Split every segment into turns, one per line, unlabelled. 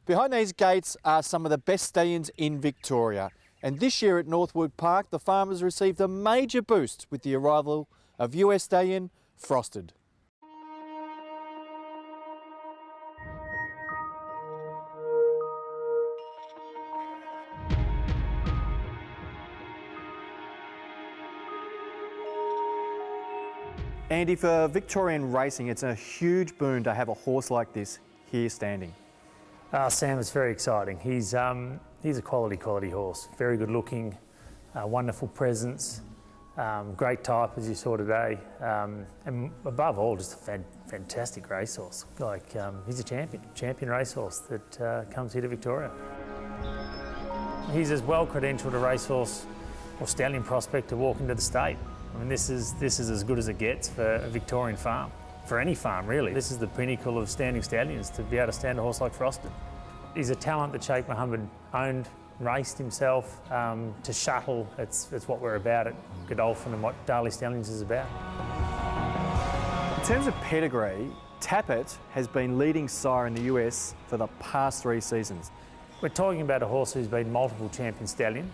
Behind these gates are some of the best stallions in Victoria. And this year at Northwood Park, the farmers received a major boost with the arrival of US stallion Frosted. Andy, for Victorian racing, it's a huge boon to have a horse like this here standing.
Sam, it's very exciting. He's a quality horse. Very good looking, wonderful presence, great type as you saw today, and above all, just a fantastic racehorse. He's a champion racehorse that comes here to Victoria. He's as well credentialed a racehorse or stallion prospect to walk into the state. I mean, this is as good as it gets for a Victorian farm. For any farm, really. This is the pinnacle of standing stallions, to be able to stand a horse like Frosted. He's a talent that Sheikh Mohammed owned, raced himself, to shuttle. It's what we're about at Godolphin and what Darley Stallions is about.
In terms of pedigree, Tappet has been leading sire in the US for the past 3 seasons.
We're talking about a horse who's been multiple champion stallion.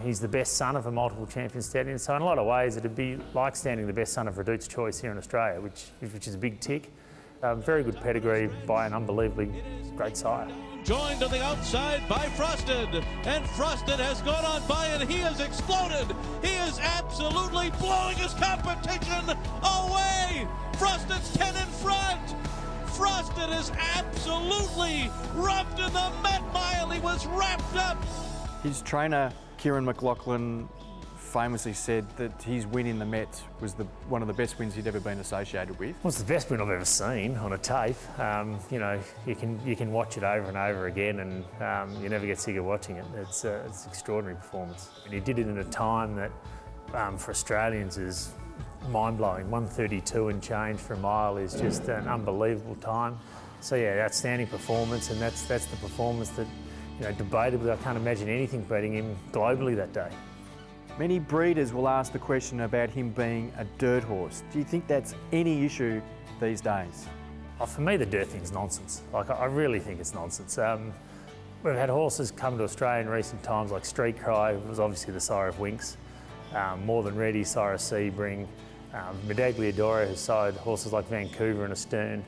He's the best son of a multiple champion stallion, so in a lot of ways it'd be like standing the best son of Redute's Choice here in Australia, which is a big tick. Very good pedigree by an unbelievably great sire.
Joined on the outside by Frosted, and Frosted has gone on by and he has exploded. He is absolutely blowing his competition away. Frosted's 10 in front. Frosted is absolutely rubbed in the Met Mile. He was wrapped up.
His trainer, Kieran McLaughlin, famously said that his win in the Met was one of the best wins he'd ever been associated with.
Well, it's the best win I've ever seen on a tape. You know, you can watch it over and over again, and you never get sick of watching it. It's an extraordinary performance. And he did it in a time that, for Australians, is mind-blowing. 1:32 and change for a mile is just an unbelievable time. So yeah, outstanding performance, and that's the performance that, you know, debatably, I can't imagine anything beating him globally that day.
Many breeders will ask the question about him being a dirt horse. Do you think that's any issue these days?
Oh, for me, the dirt thing's nonsense. I really think it's nonsense. We've had horses come to Australia in recent times, like Street Cry, who was obviously the sire of Winx, More Than Ready, sire of Sebring, Medagliadora, who sired horses like Vancouver and Astern.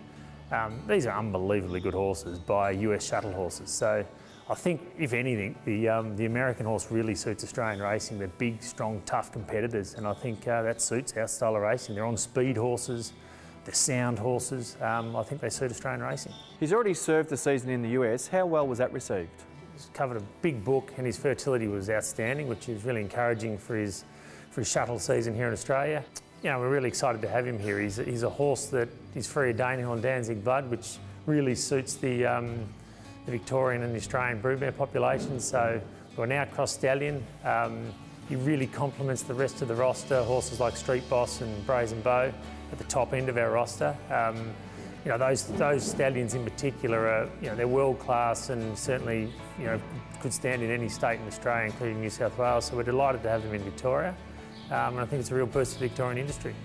These are unbelievably good horses by US shuttle horses. So I think, if anything, the American horse really suits Australian racing. They're big, strong, tough competitors, and I think that suits our style of racing. They're on-speed horses, they're sound horses. I think they suit Australian racing.
He's already served the season in the US. How well was that received?
He's covered a big book, and his fertility was outstanding, which is really encouraging for his shuttle season here in Australia. You know, we're really excited to have him here. He's a horse that is free of Danehill and Danzig blood, which really suits the Victorian and the Australian broodmare population. So we're now cross stallion. He really complements the rest of the roster. Horses like Street Boss and Brazen Bow at the top end of our roster. You know, those stallions in particular are, you know, they're world class, and certainly, you know, could stand in any state in Australia, including New South Wales. So we're delighted to have them in Victoria, and I think it's a real boost for the Victorian industry.